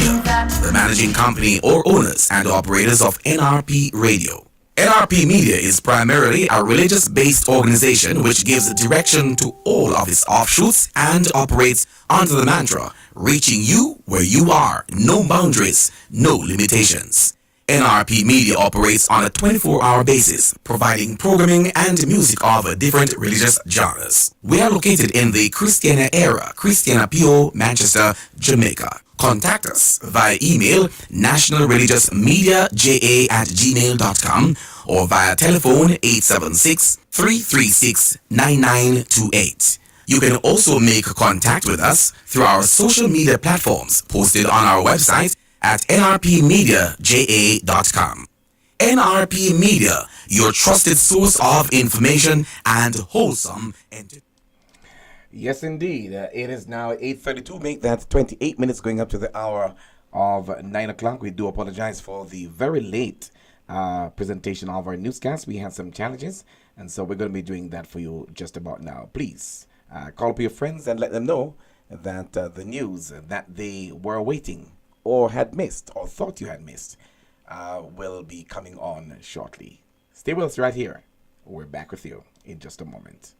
Media, the managing company or owners and operators of NRP Radio. NRP Media is primarily a religious-based organization which gives direction to all of its offshoots and operates under the mantra, reaching you where you are, no boundaries, no limitations. NRP Media operates on a 24-hour basis, providing programming and music of different religious genres. We are located in the Christiana era, Christiana PO, Manchester, Jamaica. Contact us via email nationalreligiousmediaja@gmail.com or via telephone 876-336-9928. You can also make contact with us through our social media platforms posted on our website at nrpmediaja.com. NRP Media, your trusted source of information and wholesome entertainment. Yes, indeed. It is now 8:32. Make that 28 minutes going up to the hour of 9 o'clock. We do apologize for the very late presentation of our newscast. We had some challenges, and so we're going to be doing that for you just about now. Please call up your friends and let them know that the news that they were awaiting or had missed or thought you had missed will be coming on shortly. Stay with us right here. We're back with you in just a moment.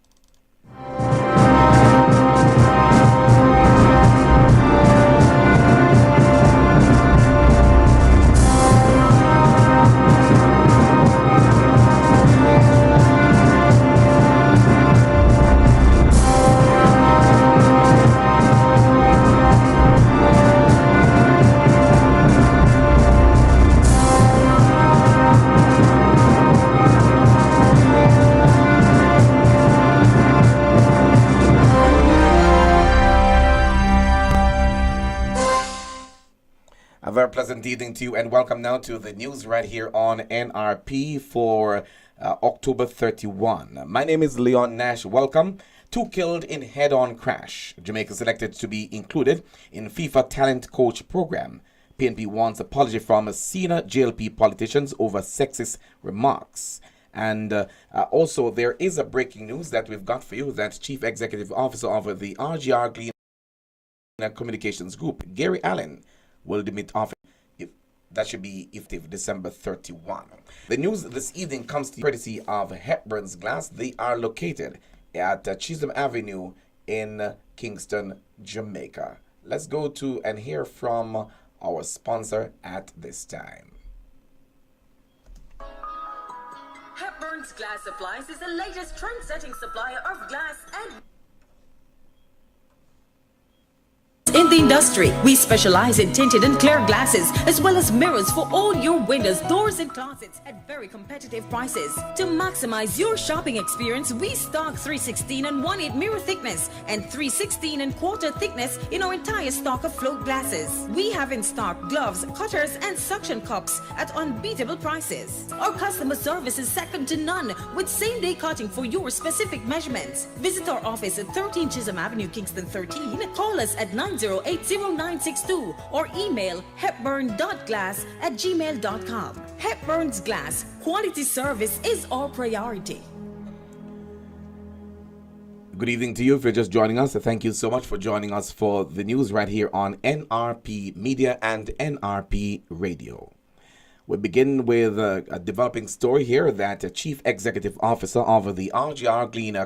A very pleasant evening to you, and welcome now to the news right here on NRP for October 31. My name is Leon Nash. Welcome. 2 killed in head-on crash. Jamaica selected to be included in FIFA Talent Coach Program. PNP wants apology from senior JLP politicians over sexist remarks. And also, there is a breaking news that we've got for you that Chief Executive Officer of the RGR Gleaner Communications Group, Gary Allen, will demit office. That should be effective December 31. The news this evening comes to you courtesy of Hepburn's Glass. They are located at Chisholm Avenue in Kingston, Jamaica. Let's go to and hear from our sponsor at this time. Hepburn's Glass Supplies is the latest trend-setting supplier of glass and in the industry. We specialize in tinted and clear glasses as well as mirrors for all your windows, doors and closets at very competitive prices. To maximize your shopping experience, we stock 316 and 1/8 mirror thickness and 316 and quarter thickness in our entire stock of float glasses. We have in stock gloves, cutters and suction cups at unbeatable prices. Our customer service is second to none with same-day cutting for your specific measurements. Visit our office at 13 Chisholm Avenue, Kingston 13. Call us at 9080962 or email hepburn.glass@gmail.com. Hepburn's Glass, quality service is our priority. Good evening to you if you're just joining us. Thank you so much for joining us for the news right here on NRP Media and NRP Radio. We begin with a developing story here that Chief Executive Officer of the RGR Gleaner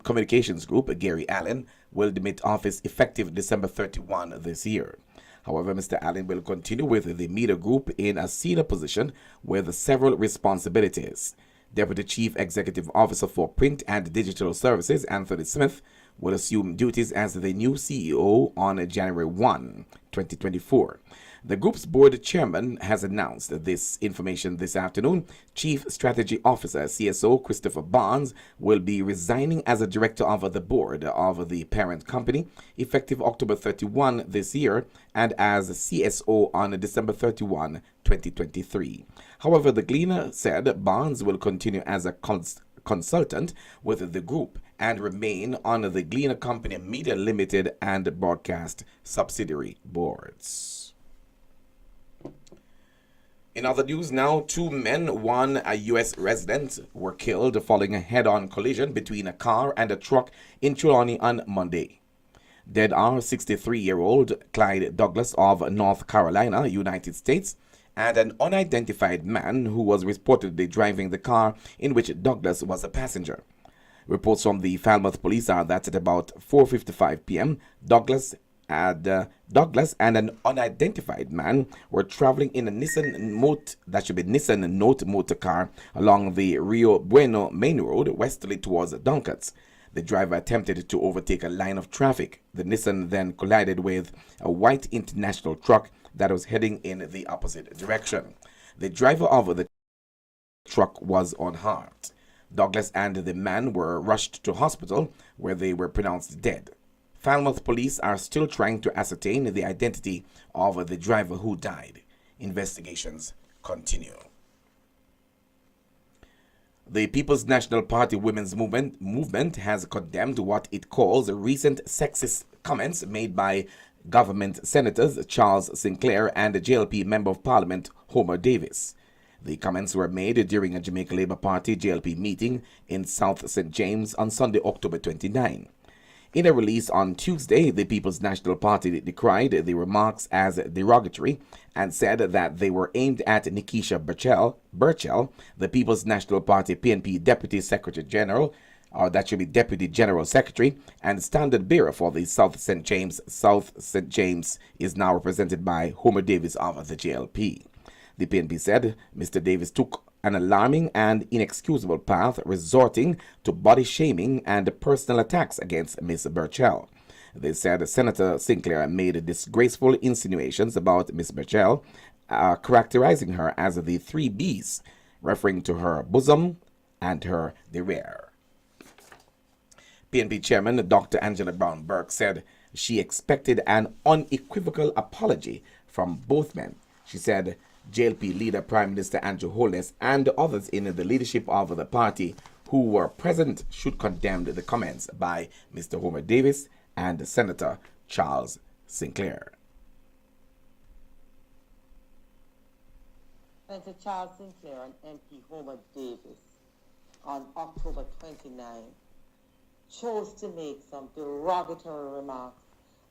Communications Group, Gary Allen, will demit office effective December 31 this year. However, Mr. Allen will continue with the media group in a senior position with several responsibilities. Deputy Chief Executive Officer for Print and Digital Services, Anthony Smith, will assume duties as the new CEO on January 1, 2024. The group's board chairman has announced this information this afternoon. Chief Strategy Officer, CSO Christopher Barnes, will be resigning as a director of the board of the parent company effective October 31 this year and as CSO on December 31, 2023. However, the Gleaner said Barnes will continue as a consultant with the group and remain on the Gleaner Company Media Limited and Broadcast subsidiary boards. In other news now, 2 men, 1 a U.S. resident, were killed following a head-on collision between a car and a truck in Trelawney on Monday. Dead are 63-year-old Clyde Douglas of North Carolina, United States, and an unidentified man who was reportedly driving the car in which Douglas was a passenger. Reports from the Falmouth police are that at about 4:55 p.m., Douglas and an unidentified man were traveling in a Nissan Note motor car along the Rio Bueno main road westerly towards Dunkirk. The driver attempted to overtake a line of traffic. The Nissan then collided with a white international truck that was heading in the opposite direction. The driver of the truck was unharmed. Douglas and the man were rushed to hospital where they were pronounced dead. Falmouth police are still trying to ascertain the identity of the driver who died. Investigations continue. The People's National Party Women's Movement has condemned what it calls recent sexist comments made by government senators Charles Sinclair and the JLP Member of Parliament Homer Davis. The comments were made during a Jamaica Labour Party JLP meeting in South St. James on Sunday, October 29. In a release on Tuesday, the People's National Party decried the remarks as derogatory and said that they were aimed at Nikisha Burchell, the People's National Party PNP Deputy Secretary General, or that should be Deputy General Secretary, and standard bearer for the South St. James. South St. James is now represented by Homer Davis of the JLP. The PNP said Mr. Davis took an alarming and inexcusable path, resorting to body shaming and personal attacks against Ms. Burchell. They said Senator Sinclair made disgraceful insinuations about Ms. Burchell, characterizing her as the 3 Bs, referring to her bosom and her derriere. PNP Chairman Dr. Angela Brown Burke said she expected an unequivocal apology from both men. She said JLP leader Prime Minister Andrew Holness and others in the leadership of the party who were present should condemn the comments by Mr. Homer Davis and Senator Charles Sinclair. Senator Charles Sinclair and MP Homer Davis on October 29 chose to make some derogatory remarks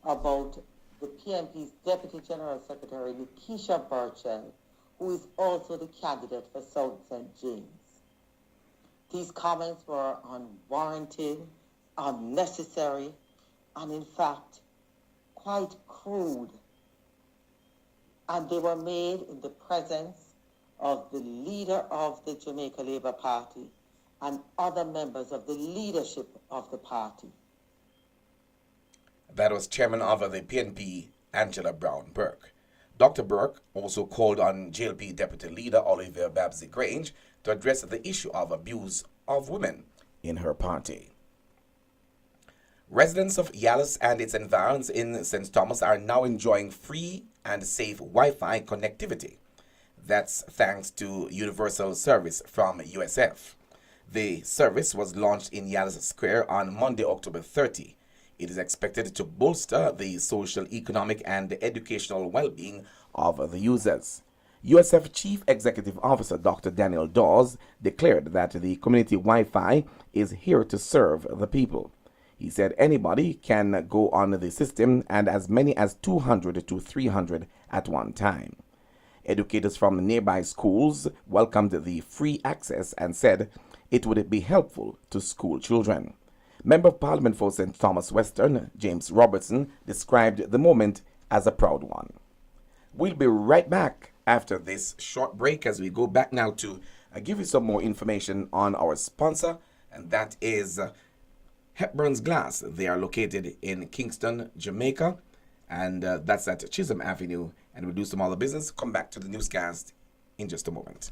about the PNP's Deputy General Secretary Nikisha Burchell, who is also the candidate for South St. James. These comments were unwarranted, unnecessary, and in fact, quite crude. And they were made in the presence of the leader of the Jamaica Labour Party and other members of the leadership of the party. That was chairman of the PNP, Angela Brown Burke. Dr. Burke also called on JLP Deputy Leader Olivia Babsy Grange to address the issue of abuse of women in her party. Residents of Yalis and its environs in St. Thomas are now enjoying free and safe Wi-Fi connectivity. That's thanks to universal service from USF. The service was launched in Yalis Square on Monday, October 30. It is expected to bolster the social, economic, and educational well-being of the users. USF Chief Executive Officer Dr. Daniel Dawes declared that the community Wi-Fi is here to serve the people. He said anybody can go on the system and as many as 200 to 300 at one time. Educators from nearby schools welcomed the free access and said it would be helpful to school children. Member of Parliament for St. Thomas Western, James Robertson, described the moment as a proud one. We'll be right back after this short break as we go back now to give you some more information on our sponsor, and that is Hepburn's Glass. They are located in Kingston, Jamaica, and that's at Chisholm Avenue. And we'll do some other business. Come back to the newscast in just a moment.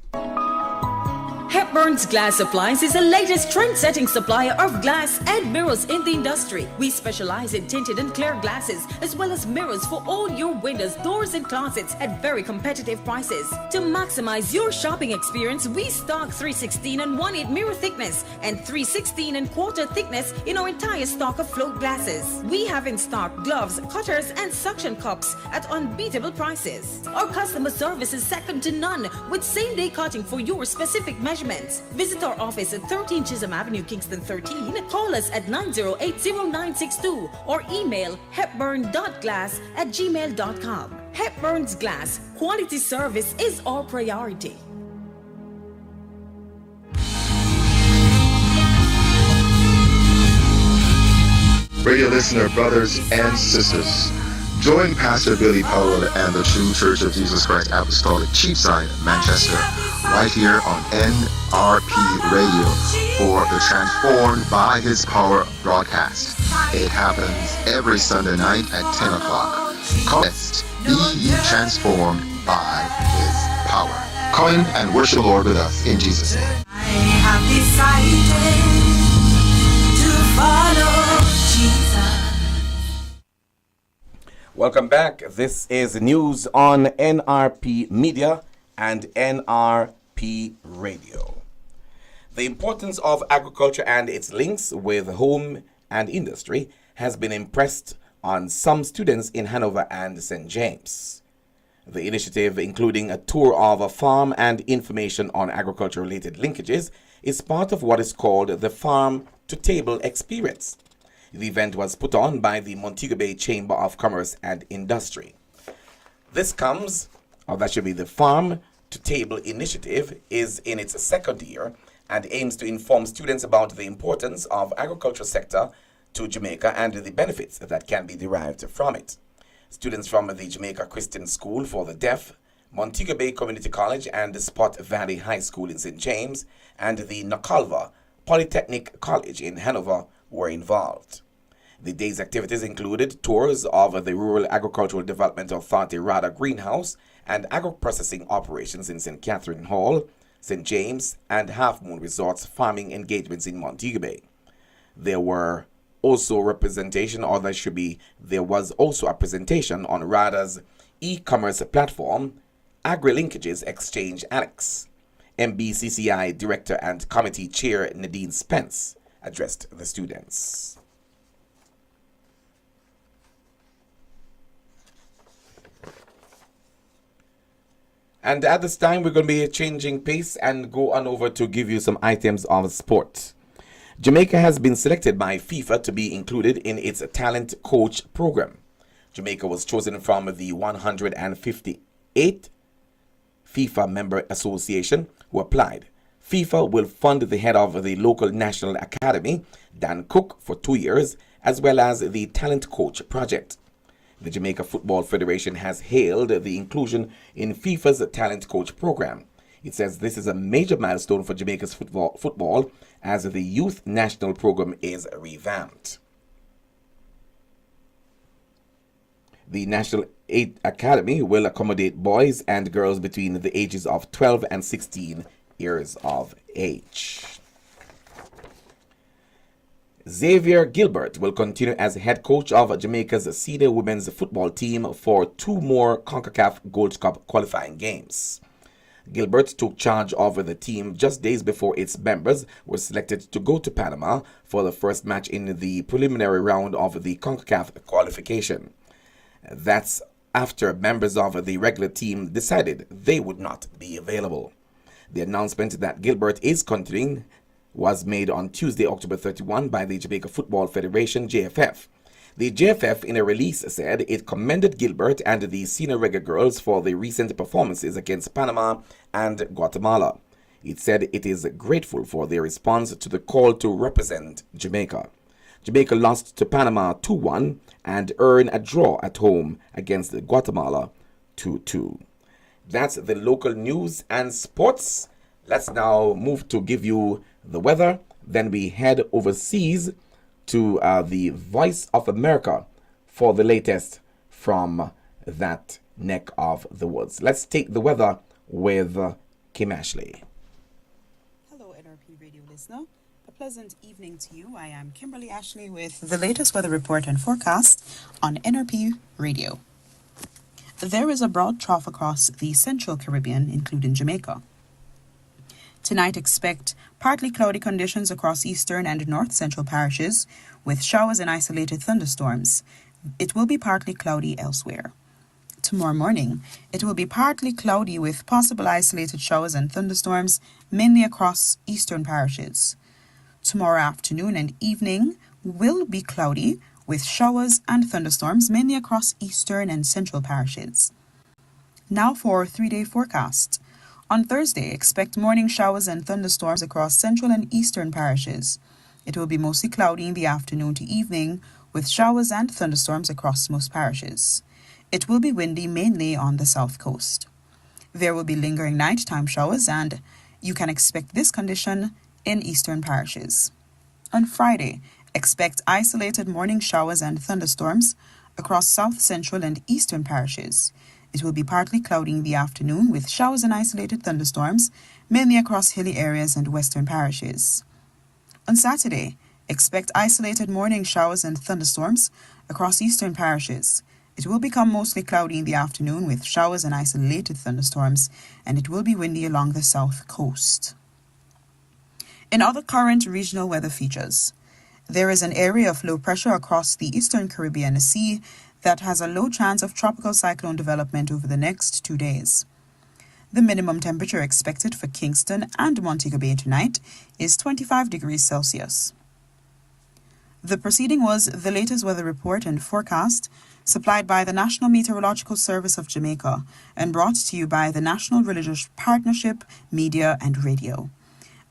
Hepburn's Glass Supplies is the latest trend-setting supplier of glass and mirrors in the industry. We specialize in tinted and clear glasses, as well as mirrors for all your windows, doors, and closets at very competitive prices. To maximize your shopping experience, we stock 316 and 1/8 mirror thickness and 316 and quarter thickness in our entire stock of float glasses. We have in stock gloves, cutters, and suction cups at unbeatable prices. Our customer service is second to none, with same-day cutting for your specific measurements. events. Visit our office at 13 Chisholm Avenue, Kingston 13. Call us at 908-0962 or email hepburn.glass@gmail.com. Hepburn's Glass. Quality service is our priority. Radio listener brothers and sisters, join Pastor Billy Powell and the True Church of Jesus Christ Apostolic Cheapside, Manchester, right here on NRP Radio for the Transformed by His Power broadcast. It happens every Sunday night at 10 o'clock. Let's be ye transformed by His power. Come in and worship the Lord with us in Jesus' name. I have decided to follow Jesus. Welcome back. This is news on NRP Media and NRP Radio. The importance of agriculture and its links with home and industry has been impressed on some students in Hanover and St. James. The initiative, including a tour of a farm and information on agriculture-related linkages, is part of what is called the Farm to Table Experience. The event was put on by the Montego Bay Chamber of Commerce and Industry. The Farm to Table initiative is in its second year and aims to inform students about the importance of agriculture sector to Jamaica and the benefits that can be derived from it. Students from the Jamaica Christian School for the Deaf, Montego Bay Community College and the Spot Valley High School in St. James, and the Nakalva Polytechnic College in Hanover were involved. The day's activities included tours of the Rural Agricultural Development Authority RADA greenhouse and agro-processing operations in St. Catherine Hall, St. James, and Half Moon Resorts farming engagements in Montego Bay. There was also a presentation on RADA's e-commerce platform, AgriLinkages Exchange Alex. MBCCI Director and Committee Chair Nadine Spence addressed the students. And at this time, we're going to be changing pace and go on over to give you some items of sport. Jamaica has been selected by FIFA to be included in its talent coach program. Jamaica was chosen from the 158th FIFA member association who applied. FIFA will fund the head of the local national academy, Dan Cook, for 2 years, as well as the talent coach project. The Jamaica Football Federation has hailed the inclusion in FIFA's talent coach program. It says this is a major milestone for Jamaica's football as the youth national program is revamped. The National 8 Academy will accommodate boys and girls between the ages of 12 and 16 years of age. Xavier Gilbert will continue as head coach of Jamaica's senior women's football team for 2 more CONCACAF Gold Cup qualifying games. Gilbert took charge of the team just days before its members were selected to go to Panama for the first match in the preliminary round of the CONCACAF qualification. That's after members of the regular team decided they would not be available. The announcement that Gilbert is continuing was made on Tuesday, October 31 by the Jamaica Football Federation, JFF. The JFF in a release said it commended Gilbert and the senior reggae girls for the recent performances against Panama and Guatemala. It said it is grateful for their response to the call to represent Jamaica. Jamaica lost to Panama 2-1 and earned a draw at home against Guatemala 2-2. That's the local news and sports. Let's now move to give you the weather. Then we head overseas to the Voice of America for the latest from that neck of the woods. Let's take the weather with Kim Ashley. Hello, NRP radio listener. A pleasant evening to you. I am Kimberly Ashley with the latest weather report and forecast on NRP radio. There is a broad trough across the central Caribbean, including Jamaica. Tonight, expect partly cloudy conditions across eastern and north central parishes with showers and isolated thunderstorms. It will be partly cloudy elsewhere. Tomorrow morning, it will be partly cloudy with possible isolated showers and thunderstorms, mainly across eastern parishes. Tomorrow afternoon and evening will be cloudy with showers and thunderstorms, mainly across eastern and central parishes. Now for a 3-day forecast. On Thursday, expect morning showers and thunderstorms across central and eastern parishes. It will be mostly cloudy in the afternoon to evening, with showers and thunderstorms across most parishes. It will be windy mainly on the south coast. There will be lingering nighttime showers, and you can expect this condition in eastern parishes. On Friday, expect isolated morning showers and thunderstorms across south central and eastern parishes. It will be partly cloudy in the afternoon with showers and isolated thunderstorms, mainly across hilly areas and western parishes. On Saturday, expect isolated morning showers and thunderstorms across eastern parishes. It will become mostly cloudy in the afternoon with showers and isolated thunderstorms, and it will be windy along the south coast. In other current regional weather features, there is an area of low pressure across the eastern Caribbean Sea that has a low chance of tropical cyclone development over the next 2 days. The minimum temperature expected for Kingston and Montego Bay tonight is 25 degrees Celsius. The proceeding was the latest weather report and forecast supplied by the National Meteorological Service of Jamaica and brought to you by the National Religious Partnership, Media and Radio.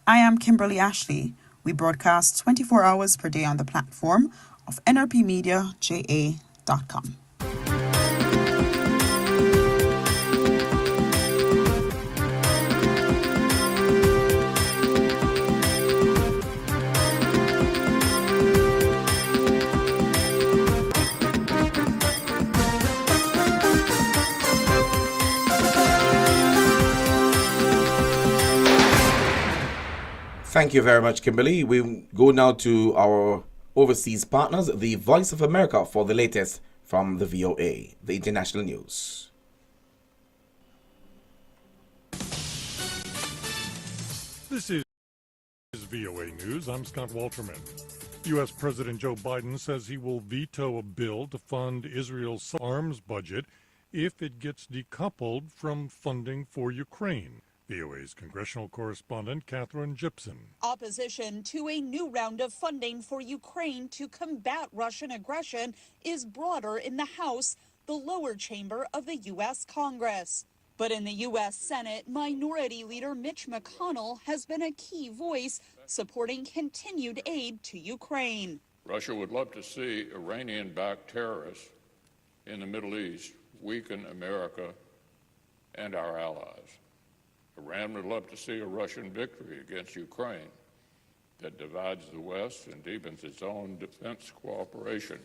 I am Kimberly Ashley. We broadcast 24 hours per day on the platform of nrpmediaja.com. Thank you very much, Kimberly. We go now to our overseas partners, the Voice of America, for the latest from the VOA, the international news. This is VOA News. I'm Scott Walterman. U.S. President Joe Biden says he will veto a bill to fund Israel's arms budget if it gets decoupled from funding for Ukraine. VOA's congressional correspondent Catherine Gibson. Opposition to a new round of funding for Ukraine to combat Russian aggression is broader in the House, the lower chamber of the U.S. Congress. But in the U.S. Senate, Minority Leader Mitch McConnell has been a key voice supporting continued aid to Ukraine. Russia would love to see Iranian-backed terrorists in the Middle East weaken America and our allies. Iran would love to see a Russian victory against Ukraine that divides the West and deepens its own defense cooperation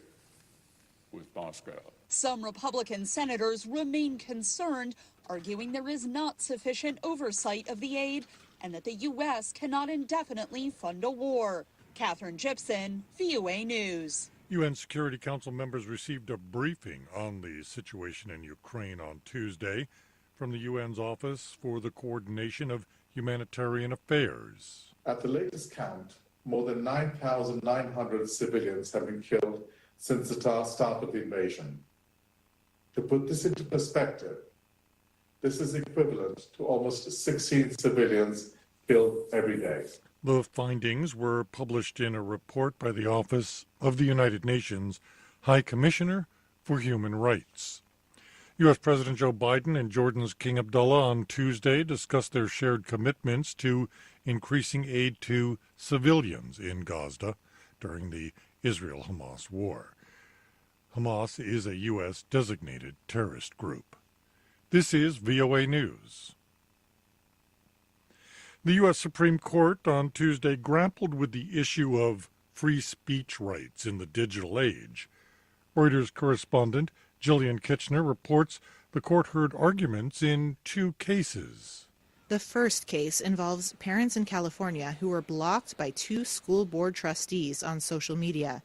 with Moscow. Some Republican senators remain concerned, arguing there is not sufficient oversight of the aid and that the U.S. cannot indefinitely fund a war. Catherine Gibson, VOA News. UN Security Council members received a briefing on the situation in Ukraine on Tuesday from the UN's Office for the Coordination of Humanitarian Affairs. At the latest count, more than 9,900 civilians have been killed since the start of the invasion. To put this into perspective, this is equivalent to almost 16 civilians killed every day. The findings were published in a report by the Office of the United Nations High Commissioner for Human Rights. U.S. President Joe Biden and Jordan's King Abdullah on Tuesday discussed their shared commitments to increasing aid to civilians in Gaza during the Israel-Hamas war. Hamas is a U.S. designated terrorist group. This is VOA News. The U.S. Supreme Court on Tuesday grappled with the issue of free speech rights in the digital age. Reuters correspondent Jillian Kitchener reports the court heard arguments in 2 cases. The first case involves parents in California who were blocked by 2 school board trustees on social media,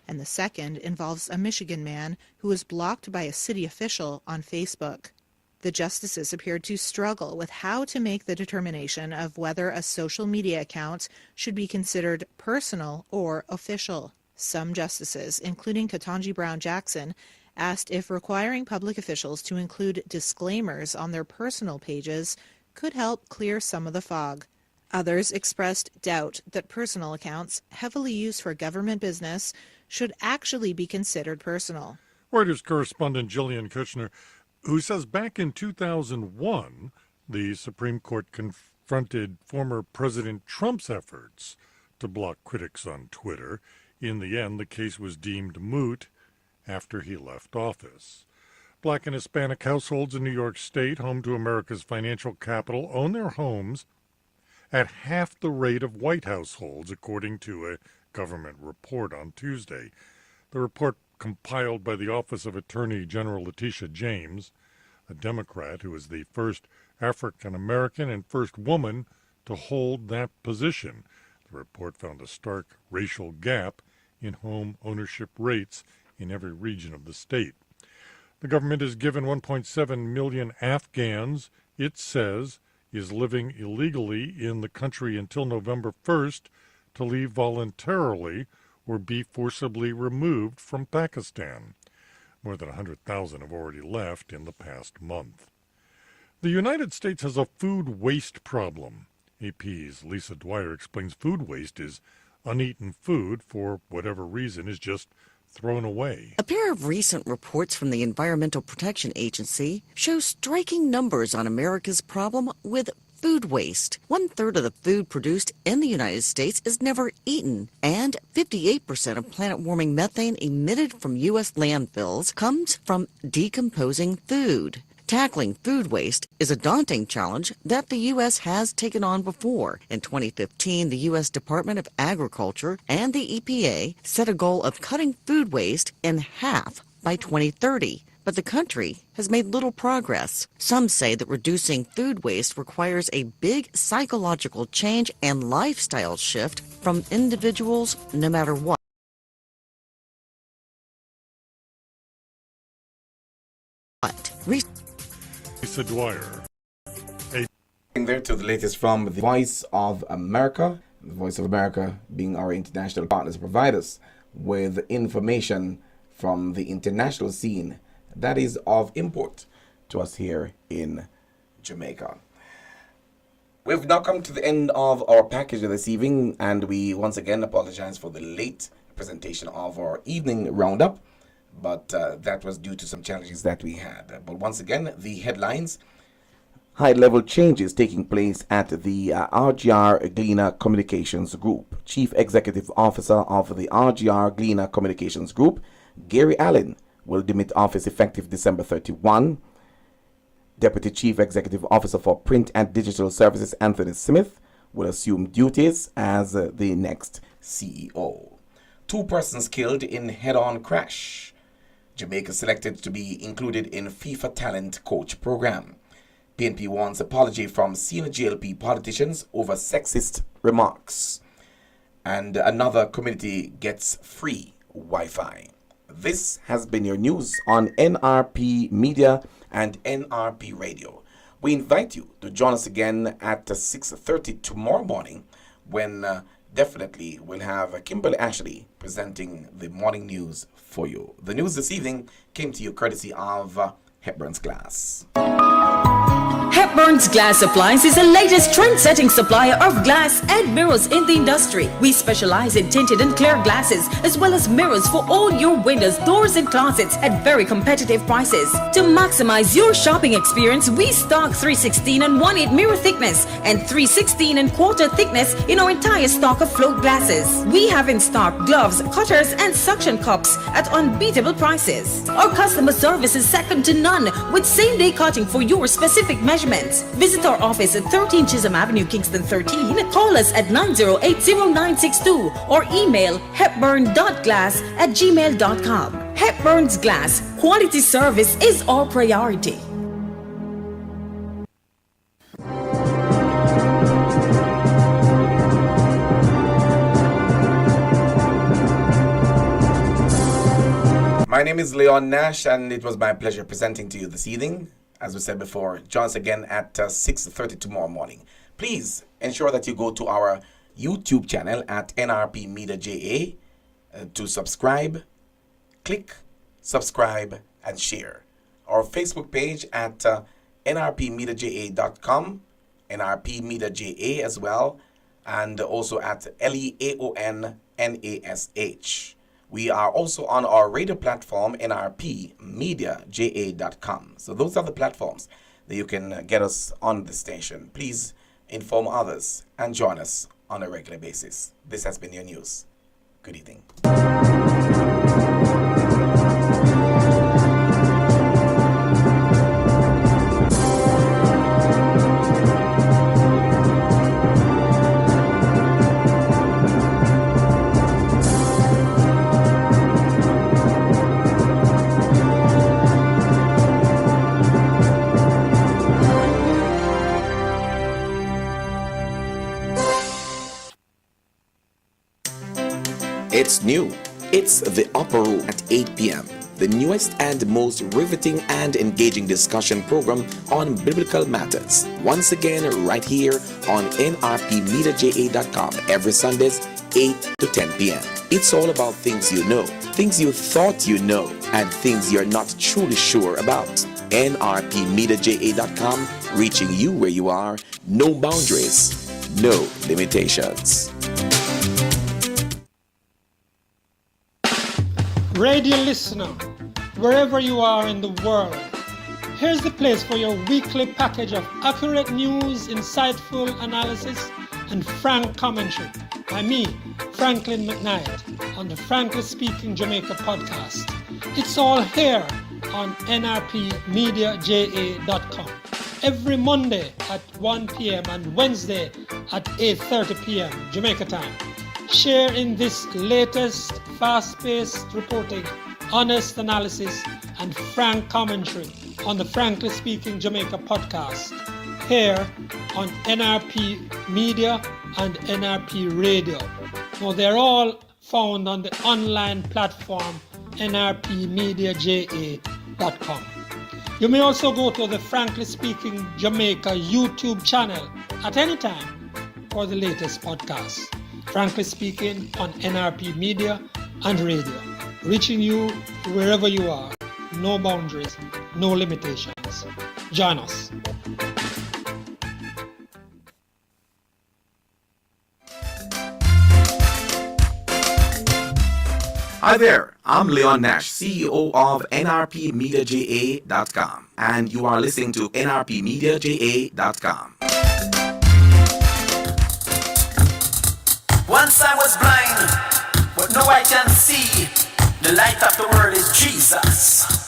and the second involves a Michigan man who was blocked by a city official on Facebook. The justices appeared to struggle with how to make the determination of whether a social media account should be considered personal or official. Some justices, including Ketanji Brown Jackson, asked if requiring public officials to include disclaimers on their personal pages could help clear some of the fog. Others expressed doubt that personal accounts, heavily used for government business, should actually be considered personal. Reuters correspondent Jillian Kushner, who says back in 2001, the Supreme Court confronted former President Trump's efforts to block critics on Twitter. In the end, the case was deemed moot after he left office. Black and Hispanic households in New York State, home to America's financial capital, own their homes at half the rate of white households, according to a government report on Tuesday. The report, compiled by the Office of Attorney General Letitia James, a Democrat who is the first African-American and first woman to hold that position. The report found a stark racial gap in home ownership rates in every region of the state. The government has given 1.7 million Afghans, it says, is living illegally in the country until November 1st to leave voluntarily or be forcibly removed from Pakistan. More than 100,000 have already left in the past month. The United States has a food waste problem. AP's Lisa Dwyer explains food waste is uneaten food for whatever reason is just thrown away. A pair of recent reports from the Environmental Protection Agency show striking numbers on America's problem with food waste. 1/3 of the food produced in the United States is never eaten, and 58% of planet-warming methane emitted from U.S. landfills comes from decomposing food. Tackling food waste is a daunting challenge that the U.S. has taken on before. In 2015, the U.S. Department of Agriculture and the EPA set a goal of cutting food waste in half by 2030. But the country has made little progress. Some say that reducing food waste requires a big psychological change and lifestyle shift from individuals no matter what. Lisa Dwyer. There to the latest from the Voice of America. The Voice of America being our international partners provide us with information from the international scene that is of import to us here in Jamaica. We've now come to the end of our package of this evening, and we once again apologize for the late presentation of our evening roundup, but that was due to some challenges that we had. But once again, the headlines: high-level changes taking place at the RGR Gleaner Communications Group. Chief Executive Officer of the RGR Gleaner Communications Group, Gary Allen, will demit office effective December 31. Deputy Chief Executive Officer for Print and Digital Services, Anthony Smith, will assume duties as the next CEO. 2 persons killed in head-on crash. Jamaica selected to be included in FIFA Talent Coach Program. PNP wants apology from senior GLP politicians over sexist remarks. And another community gets free Wi-Fi. This has been your news on NRP Media and NRP Radio. We invite you to join us again at 6:30 tomorrow morning, when definitely we'll have Kimberly Ashley presenting the morning news for you. The news this evening came to you courtesy of Hepburn's Glass. Hepburn's Glass Supplies is the latest trend-setting supplier of glass and mirrors in the industry. We specialize in tinted and clear glasses, as well as mirrors for all your windows, doors, and closets at very competitive prices. To maximize your shopping experience, we stock 316 and 1/8 mirror thickness and 316 and quarter thickness in our entire stock of float glasses. We have in stock gloves, cutters, and suction cups at unbeatable prices. Our customer service is second to none, with same-day cutting for your specific measurements. Visit our office at 13 Chisholm Avenue, Kingston 13. Call us at 908-0962 or email hepburn.glass@gmail.com. Hepburn's Glass. Quality service is our priority. My name is Leon Nash, and it was my pleasure presenting to you this evening. As we said before, join us again at 6:30 tomorrow morning. Please ensure that you go to our YouTube channel at NRP Media JA to subscribe. Click subscribe and share. Our Facebook page at nrpmediaja.com, nrpmediaja as well, and also at LEAONNASH. We are also on our radio platform, nrpmediaja.com. So those are the platforms that you can get us on the station. Please inform others and join us on a regular basis. This has been your news. Good evening. It's new. It's The Upper Room at 8 p.m. The newest and most riveting and engaging discussion program on biblical matters. Once again, right here on nrpmediaja.com every Sundays, 8 to 10 p.m. It's all about things you know, things you thought you know, and things you're not truly sure about. nrpmediaja.com, reaching you where you are. No boundaries, no limitations. Radio listener, wherever you are in the world, here's the place for your weekly package of accurate news, insightful analysis, and frank commentary by me, Franklin McKnight, on the Frankly Speaking Jamaica podcast. It's all here on nrpmediaja.com every Monday at 1 p.m. and Wednesday at 8:30 p.m. Jamaica time. Share in this latest fast-paced reporting, honest analysis, and frank commentary on the Frankly Speaking Jamaica podcast here on NRP Media and NRP Radio. Now, they're all found on the online platform nrpmediaja.com. You may also go to the Frankly Speaking Jamaica YouTube channel at any time for the latest podcast. Frankly Speaking on NRP Media and Radio, reaching you wherever you are. No boundaries, no limitations. Join us. Hi there, I'm Leon Nash, CEO of nrpmediaja.com, and you are listening to nrpmediaja.com. Once I was blind, but now I can see. The light of the world is Jesus.